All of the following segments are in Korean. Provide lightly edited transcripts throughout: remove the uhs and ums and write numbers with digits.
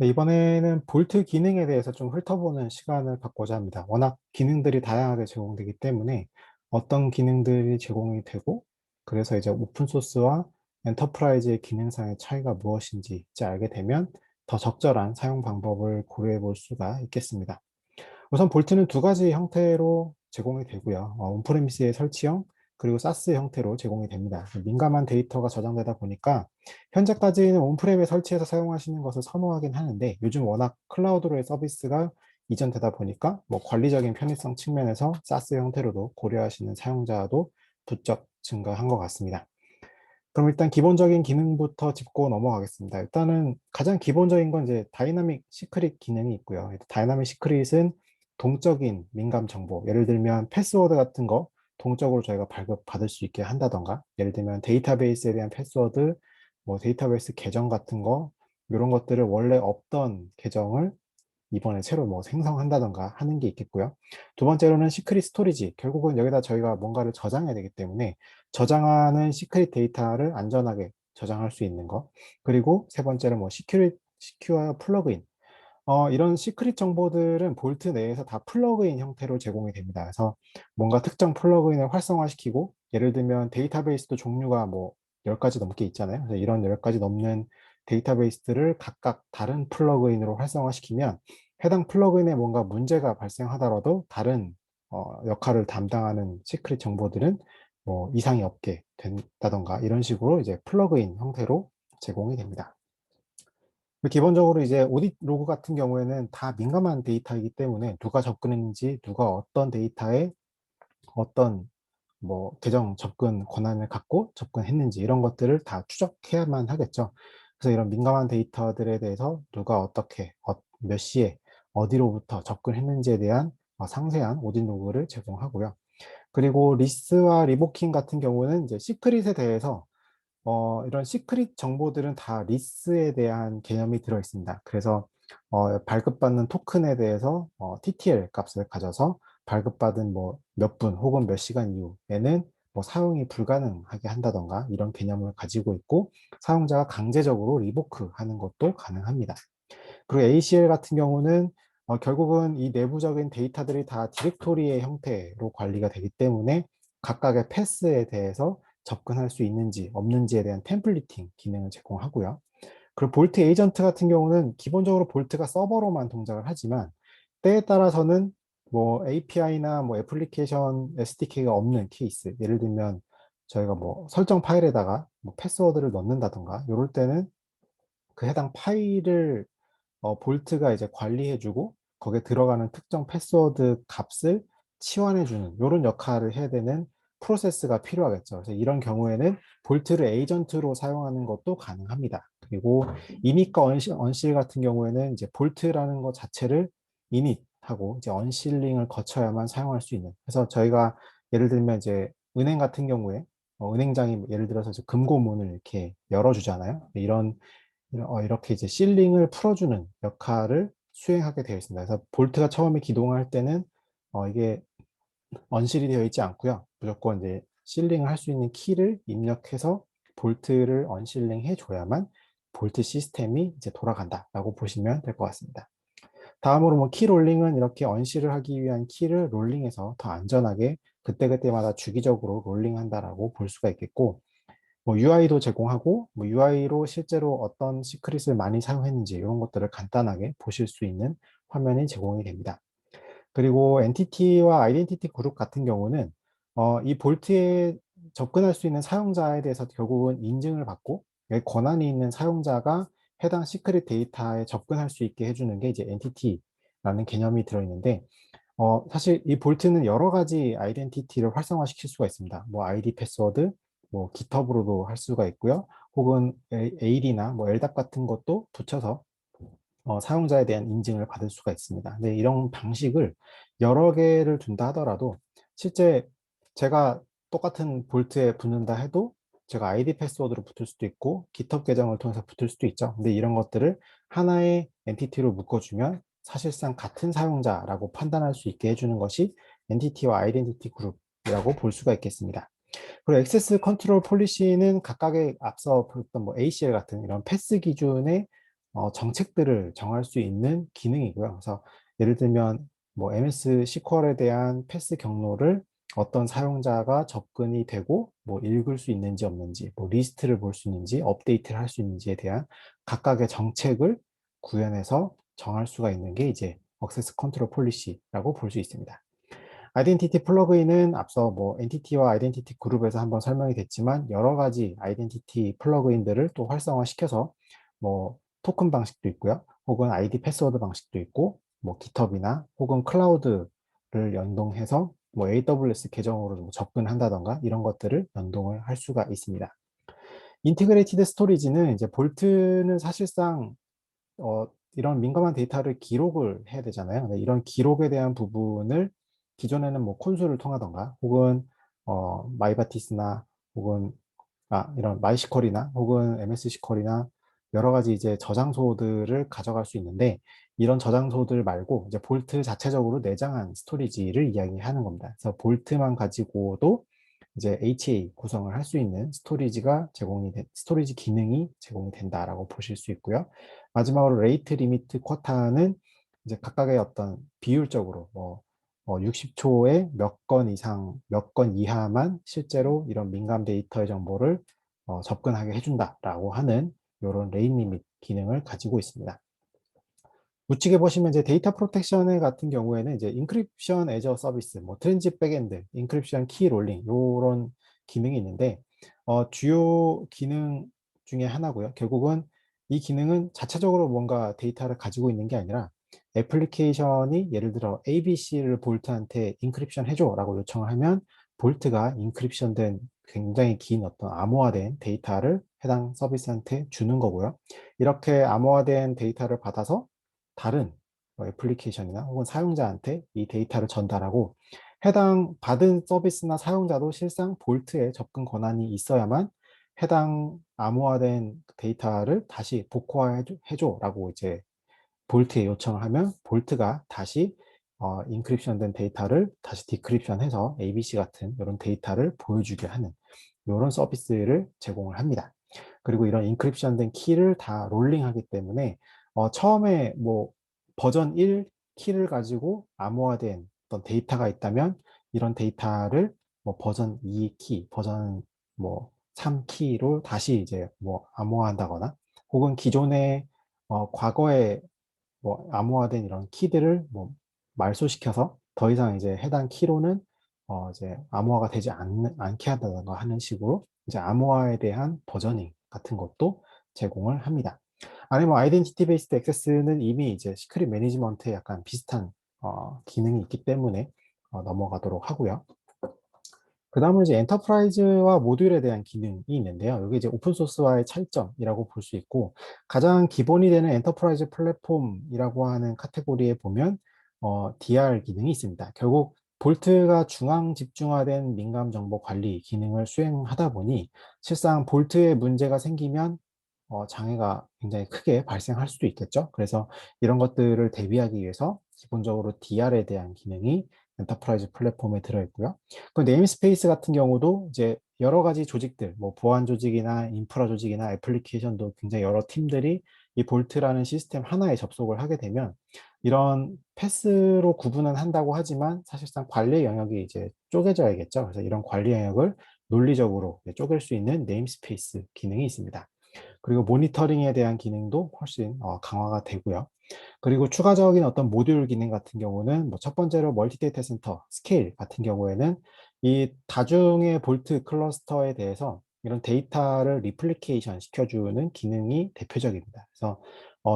네, 이번에는 볼트 기능에 대해서 좀 훑어보는 시간을 갖고자 합니다. 워낙 기능들이 다양하게 제공되기 때문에 어떤 기능들이 제공이 되고, 그래서 이제 오픈소스와 엔터프라이즈의 기능상의 차이가 무엇인지 이제 알게 되면 더 적절한 사용 방법을 고려해 볼 수가 있겠습니다. 우선 볼트는 두 가지 형태로 제공이 되고요. 온프레미스의 설치형, 그리고 사스 형태로 제공이 됩니다. 민감한 데이터가 저장되다 보니까 현재까지는 온프렘에 설치해서 사용하시는 것을 선호하긴 하는데, 요즘 워낙 클라우드로의 서비스가 이전되다 보니까 뭐 관리적인 편의성 측면에서 사스 형태로도 고려하시는 사용자도 부쩍 증가한 것 같습니다. 그럼 일단 기본적인 기능부터 짚고 넘어가겠습니다. 일단은 가장 기본적인 건 이제 다이나믹 시크릿 기능이 있고요. 다이나믹 시크릿은 동적인 민감 정보, 예를 들면 패스워드 같은 거 동적으로 저희가 발급받을 수 있게 한다던가, 예를 들면 데이터베이스에 대한 패스워드, 뭐 데이터베이스 계정 같은 거, 이런 것들을 원래 없던 계정을 이번에 새로 뭐 생성한다던가 하는 게 있겠고요. 두 번째로는 시크릿 스토리지. 결국은 여기다 저희가 뭔가를 저장해야 되기 때문에 저장하는 시크릿 데이터를 안전하게 저장할 수 있는 거. 그리고 세 번째로 뭐 시큐어 플러그인. 이런 시크릿 정보들은 볼트 내에서 다 플러그인 형태로 제공이 됩니다. 그래서 뭔가 특정 플러그인을 활성화시키고, 예를 들면 데이터베이스도 종류가 뭐 10가지 넘게 있잖아요. 그래서 이런 10가지 넘는 데이터베이스들을 각각 다른 플러그인으로 활성화시키면 해당 플러그인에 뭔가 문제가 발생하더라도 다른 역할을 담당하는 시크릿 정보들은 뭐 이상이 없게 된다던가 이런 식으로 이제 플러그인 형태로 제공이 됩니다. 기본적으로 이제 오디트 로그 같은 경우에는 다 민감한 데이터이기 때문에 누가 접근했는지, 누가 어떤 데이터에 어떤 뭐 계정 접근 권한을 갖고 접근했는지 이런 것들을 다 추적해야만 하겠죠. 그래서 이런 민감한 데이터들에 대해서 누가 어떻게 몇 시에 어디로부터 접근했는지에 대한 상세한 오딘 로그를 제공하고요. 그리고 리스와 리보킹 같은 경우는 이제 시크릿에 대해서 이런 시크릿 정보들은 다 리스에 대한 개념이 들어 있습니다. 그래서 발급받는 토큰에 대해서 TTL 값을 가져서 발급받은 뭐 몇 분 혹은 몇 시간 이후에는 뭐 사용이 불가능하게 한다던가 이런 개념을 가지고 있고, 사용자가 강제적으로 리보크 하는 것도 가능합니다. 그리고 ACL 같은 경우는 결국은 이 내부적인 데이터들이 다 디렉토리의 형태로 관리가 되기 때문에 각각의 패스에 대해서 접근할 수 있는지 없는지에 대한 템플릿팅 기능을 제공하고요. 그리고 볼트 에이전트 같은 경우는 기본적으로 볼트가 서버로만 동작을 하지만 때에 따라서는 뭐 API나 뭐 애플리케이션 SDK가 없는 케이스, 예를 들면 저희가 뭐 설정 파일에다가 뭐 패스워드를 넣는다던가 이럴 때는 그 해당 파일을 볼트가 이제 관리해주고 거기에 들어가는 특정 패스워드 값을 치환해주는 이런 역할을 해야 되는 프로세스가 필요하겠죠. 그래서 이런 경우에는 볼트를 에이전트로 사용하는 것도 가능합니다. 그리고 이닛과 언실 같은 경우에는 이제 볼트라는 것 자체를 이닛하고 이제 언실링을 거쳐야만 사용할 수 있는. 그래서 저희가 예를 들면 이제 은행 같은 경우에 은행장이 예를 들어서 이제 금고문을 이렇게 열어주잖아요. 이렇게 이제 실링을 풀어주는 역할을 수행하게 되어 있습니다. 그래서 볼트가 처음에 기동할 때는 이게 언실이 되어 있지 않고요. 무조건 이제 실링을 할 수 있는 키를 입력해서 볼트를 언실링 해줘야만 볼트 시스템이 이제 돌아간다라고 보시면 될 것 같습니다. 다음으로 뭐 키 롤링은 이렇게 언실을 하기 위한 키를 롤링해서 더 안전하게 그때그때마다 주기적으로 롤링한다라고 볼 수가 있겠고, 뭐 UI도 제공하고, 뭐 UI로 실제로 어떤 시크릿을 많이 사용했는지 이런 것들을 간단하게 보실 수 있는 화면이 제공이 됩니다. 그리고 엔티티와 아이덴티티 그룹 같은 경우는 이 볼트에 접근할 수 있는 사용자에 대해서 결국은 인증을 받고 권한이 있는 사용자가 해당 시크릿 데이터에 접근할 수 있게 해주는 게 이제 엔티티라는 개념이 들어있는데, 사실 이 볼트는 여러 가지 아이덴티티를 활성화시킬 수가 있습니다. 뭐 아이디 패스워드, 뭐 GitHub으로도 할 수가 있고요. 혹은 AD나 뭐 LDAP 같은 것도 붙여서 사용자에 대한 인증을 받을 수가 있습니다. 근데 이런 방식을 여러 개를 둔다 하더라도 실제 제가 똑같은 볼트에 붙는다 해도 제가 아이디 패스워드로 붙을 수도 있고 GitHub 계정을 통해서 붙을 수도 있죠. 근데 이런 것들을 하나의 엔티티로 묶어주면 사실상 같은 사용자라고 판단할 수 있게 해주는 것이 엔티티와 아이덴티티 그룹이라고 볼 수가 있겠습니다. 그리고 액세스 컨트롤 폴리시는 각각의 앞서 보던 뭐 ACL 같은 이런 패스 기준의 정책들을 정할 수 있는 기능이고요. 그래서 예를 들면 뭐 MS SQL에 대한 패스 경로를 어떤 사용자가 접근이 되고 뭐 읽을 수 있는지 없는지, 뭐 리스트를 볼 수 있는지, 업데이트를 할 수 있는지에 대한 각각의 정책을 구현해서 정할 수가 있는 게 이제 액세스 컨트롤 폴리시라고 볼 수 있습니다. 아이덴티티 플러그인은 앞서 뭐 엔티티와 아이덴티티 그룹에서 한번 설명이 됐지만 여러 가지 아이덴티티 플러그인들을 또 활성화시켜서 뭐 토큰 방식도 있고요. 혹은 아이디 패스워드 방식도 있고 뭐 깃허브나 혹은 클라우드를 연동해서 뭐 AWS 계정으로 뭐 접근한다던가 이런 것들을 연동을 할 수가 있습니다. 인티그레이티드 스토리지는 이제 볼트는 사실상 이런 민감한 데이터를 기록을 해야 되잖아요. 네, 이런 기록에 대한 부분을 기존에는 뭐 콘솔을 통하던가 혹은 마이바티스나 혹은 이런 마이시컬이나 혹은 MS 시컬이나 여러 가지 이제 저장소들을 가져갈 수 있는데 이런 저장소들 말고 이제 볼트 자체적으로 내장한 스토리지를 이야기하는 겁니다. 그래서 볼트만 가지고도 이제 HA 구성을 할 수 있는 스토리지 기능이 제공이 된다라고 보실 수 있고요. 마지막으로 레이트 리미트 쿼타는 이제 각각의 어떤 비율적으로 뭐 60초에 몇 건 이상, 몇 건 이하만 실제로 이런 민감 데이터의 정보를 접근하게 해준다라고 하는 이런 레인 리밋 기능을 가지고 있습니다. 우측에 보시면 이제 데이터 프로텍션 같은 경우에는 이제 인크립션 애저 서비스, 뭐 트랜짓 백엔드, 인크립션 키 롤링 이런 기능이 있는데 주요 기능 중에 하나고요. 결국은 이 기능은 자체적으로 뭔가 데이터를 가지고 있는 게 아니라 애플리케이션이 예를 들어 ABC를 볼트한테 인크립션 해줘라고 요청을 하면 볼트가 인크립션된 굉장히 긴 어떤 암호화된 데이터를 해당 서비스한테 주는 거고요. 이렇게 암호화된 데이터를 받아서 다른 애플리케이션이나 혹은 사용자한테 이 데이터를 전달하고 해당 받은 서비스나 사용자도 실상 볼트에 접근 권한이 있어야만 해당 암호화된 데이터를 다시 복호화해줘라고 이제 볼트에 요청을 하면 볼트가 다시 인크립션된 데이터를 다시 디크립션해서 ABC 같은 이런 데이터를 보여주게 하는 이런 서비스를 제공을 합니다. 그리고 이런 인크립션된 키를 다 롤링하기 때문에 처음에 뭐 버전 1 키를 가지고 암호화된 어떤 데이터가 있다면 이런 데이터를 뭐 버전 2 키, 버전 뭐 3 키로 다시 이제 뭐 암호화한다거나 혹은 기존의 과거에 뭐 암호화된 이런 키들을 뭐 말소시켜서 더 이상 이제 해당 키로는 이제 암호화가 되지 않게 한다던가 하는 식으로 이제 암호화에 대한 버저닝 같은 것도 제공을 합니다. 아니면 아이덴티티 베이스드 액세스는 이미 이제 시크릿 매니지먼트에 약간 비슷한 기능이 있기 때문에 넘어가도록 하고요. 그 다음은 이제 엔터프라이즈와 모듈에 대한 기능이 있는데요. 여기 이제 오픈소스와의 차이점이라고 볼 수 있고, 가장 기본이 되는 엔터프라이즈 플랫폼이라고 하는 카테고리에 보면, DR 기능이 있습니다. 결국 볼트가 중앙 집중화된 민감 정보 관리 기능을 수행하다 보니, 실상 볼트에 문제가 생기면 장애가 굉장히 크게 발생할 수도 있겠죠. 그래서 이런 것들을 대비하기 위해서 기본적으로 DR에 대한 기능이 엔터프라이즈 플랫폼에 들어있고요. 그 네임스페이스 같은 경우도 이제 여러 가지 조직들, 뭐 보안 조직이나 인프라 조직이나 애플리케이션도 굉장히 여러 팀들이 이 볼트라는 시스템 하나에 접속을 하게 되면 이런 패스로 구분은 한다고 하지만 사실상 관리 영역이 이제 쪼개져야겠죠. 그래서 이런 관리 영역을 논리적으로 쪼갤 수 있는 네임스페이스 기능이 있습니다. 그리고 모니터링에 대한 기능도 훨씬 강화가 되고요. 그리고 추가적인 어떤 모듈 기능 같은 경우는 뭐 첫 번째로 멀티 데이터 센터 스케일 같은 경우에는 이 다중의 볼트 클러스터에 대해서 이런 데이터를 리플리케이션 시켜주는 기능이 대표적입니다. 그래서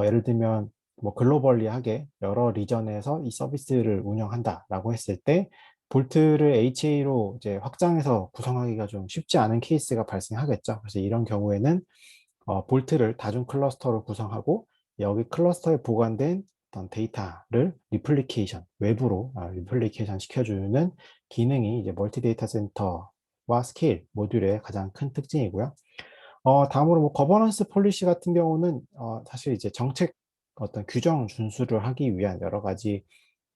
예를 들면 뭐 글로벌리하게 여러 리전에서 이 서비스를 운영한다라고 했을 때 볼트를 HA로 이제 확장해서 구성하기가 좀 쉽지 않은 케이스가 발생하겠죠. 그래서 이런 경우에는 볼트를 다중 클러스터로 구성하고 여기 클러스터에 보관된 어떤 데이터를 외부로 리플리케이션 시켜주는 기능이 이제 멀티 데이터 센터와 스케일 모듈의 가장 큰 특징이고요. 다음으로 뭐 거버넌스 폴리시 같은 경우는 사실 이제 정책 어떤 규정 준수를 하기 위한 여러 가지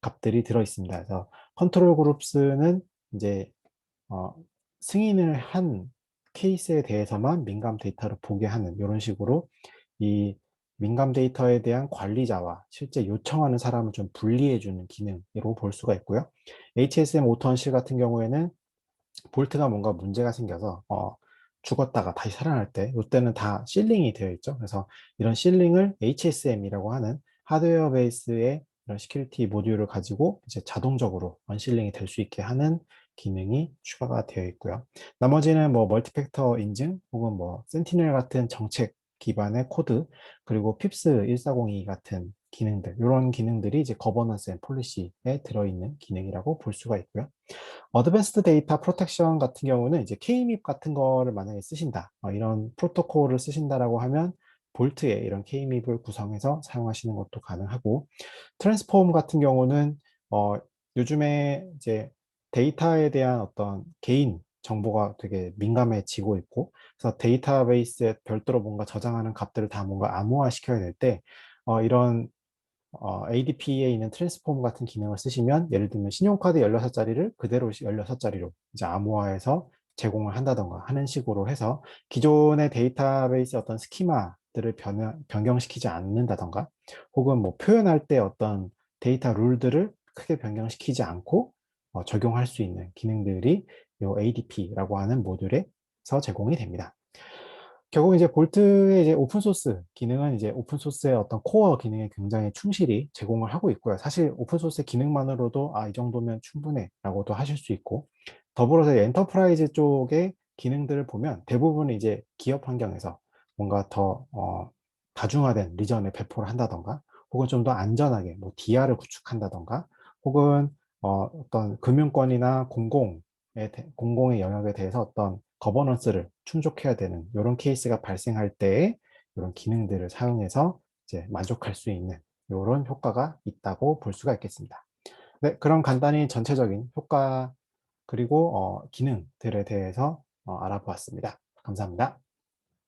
값들이 들어 있습니다. 그래서 컨트롤 그룹스는 이제 어, 승인을 한 케이스에 대해서만 민감 데이터를 보게 하는 이런 식으로 이 민감 데이터에 대한 관리자와 실제 요청하는 사람을 좀 분리해주는 기능으로 볼 수가 있고요. HSM 오토언실 같은 경우에는 볼트가 뭔가 문제가 생겨서 죽었다가 다시 살아날 때 이때는 다 실링이 되어 있죠. 그래서 이런 실링을 HSM이라고 하는 하드웨어 베이스의 이런 시큐리티 모듈을 가지고 이제 자동적으로 언실링이 될 수 있게 하는 기능이 추가가 되어 있고요. 나머지는 뭐 멀티팩터 인증 혹은 뭐 센티넬 같은 정책 기반의 코드, 그리고 핍스 1402 같은 기능들, 이런 기능들이 이제 거버넌스 앤 폴리시에 들어있는 기능이라고 볼 수가 있고요. 어드밴스드 데이터 프로텍션 같은 경우는 이제 K-MIP 같은 거를 만약에 쓰신다, 이런 프로토콜을 쓰신다라고 하면 볼트에 이런 K-MIP을 구성해서 사용하시는 것도 가능하고, 트랜스폼 같은 경우는 어, 요즘에 이제 데이터에 대한 어떤 개인 정보가 되게 민감해지고 있고, 그래서 데이터베이스에 별도로 뭔가 저장하는 값들을 다 뭔가 암호화 시켜야 될 때, 이런 ADP에 있는 트랜스폼 같은 기능을 쓰시면, 예를 들면 신용카드 16자리를 그대로 16자리로 이제 암호화해서 제공을 한다던가 하는 식으로 해서 기존의 데이터베이스 어떤 스키마들을 변경시키지 않는다던가, 혹은 뭐 표현할 때 어떤 데이터 룰들을 크게 변경시키지 않고 적용할 수 있는 기능들이 이 ADP라고 하는 모듈에서 제공이 됩니다. 결국 이제 볼트의 이제 오픈 소스 기능은 이제 오픈 소스의 어떤 코어 기능에 굉장히 충실히 제공을 하고 있고요. 사실 오픈 소스 기능만으로도 이 정도면 충분해라고도 하실 수 있고, 더불어서 엔터프라이즈 쪽의 기능들을 보면 대부분 이제 기업 환경에서 뭔가 더 다중화된 리전에 배포를 한다던가, 혹은 좀 더 안전하게 뭐 DR을 구축한다던가, 혹은 어떤 금융권이나 공공의 영역에 대해서 어떤 거버넌스를 충족해야 되는 이런 케이스가 발생할 때에 이런 기능들을 사용해서 이제 만족할 수 있는 이런 효과가 있다고 볼 수가 있겠습니다. 네, 그럼 간단히 전체적인 효과 그리고 기능들에 대해서 알아보았습니다. 감사합니다.